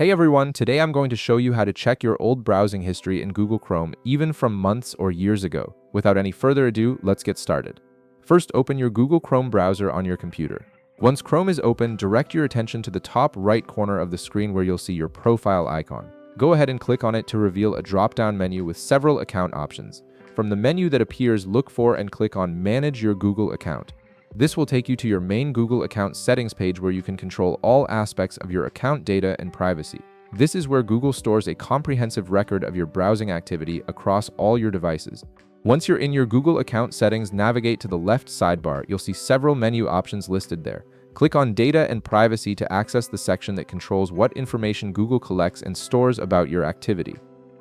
Hey everyone, today I'm going to show you how to check your old browsing history in Google Chrome, even from months or years ago. Without any further ado, let's get started. First, open your Google Chrome browser on your computer. Once Chrome is open, direct your attention to the top right corner of the screen where you'll see your profile icon. Go ahead and click on it to reveal a drop-down menu with several account options. From the menu that appears, look for and click on Manage Your Google Account. This will take you to your main Google account settings page where you can control all aspects of your account data and privacy. This is where Google stores a comprehensive record of your browsing activity across all your devices. Once you're in your Google account settings, navigate to the left sidebar. You'll see several menu options listed there. Click on Data and Privacy to access the section that controls what information Google collects and stores about your activity.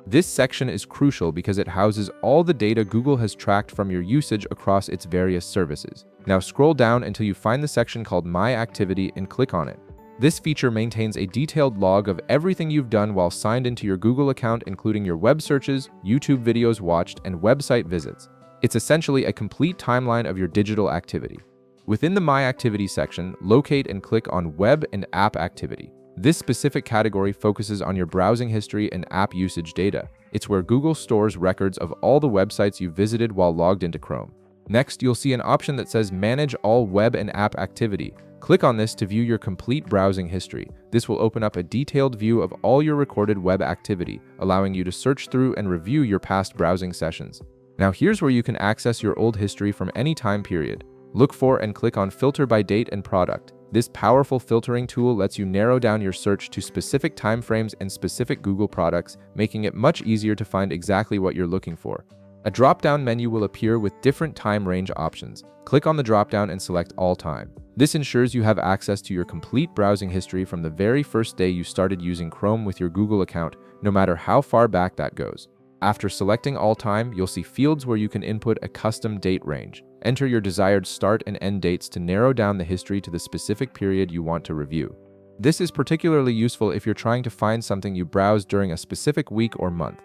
This section is crucial because it houses all the data Google has tracked from your usage across its various services. Now scroll down until you find the section called My Activity and click on it. This feature maintains a detailed log of everything you've done while signed into your Google account, including your web searches, YouTube videos watched, and website visits. It's essentially a complete timeline of your digital activity. Within the My Activity section, locate and click on Web and App Activity. This specific category focuses on your browsing history and app usage data. It's where Google stores records of all the websites you visited while logged into Chrome. Next, you'll see an option that says Manage All Web and App Activity. Click on this to view your complete browsing history. This will open up a detailed view of all your recorded web activity, allowing you to search through and review your past browsing sessions. Now here's where you can access your old history from any time period. Look for and click on Filter by Date and Product. This powerful filtering tool lets you narrow down your search to specific timeframes and specific Google products, making it much easier to find exactly what you're looking for. A drop-down menu will appear with different time range options. Click on the drop-down and select All Time. This ensures you have access to your complete browsing history from the very first day you started using Chrome with your Google account, no matter how far back that goes. After selecting All Time, you'll see fields where you can input a custom date range. Enter your desired start and end dates to narrow down the history to the specific period you want to review. This is particularly useful if you're trying to find something you browsed during a specific week or month.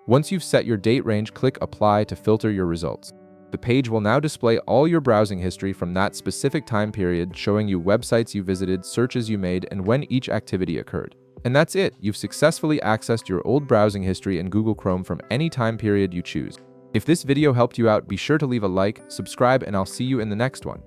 Once you've set your date range, click Apply to filter your results. The page will now display all your browsing history from that specific time period, showing you websites you visited, searches you made, and when each activity occurred. And that's it! You've successfully accessed your old browsing history in Google Chrome from any time period you choose. If this video helped you out, be sure to leave a like, subscribe, and I'll see you in the next one.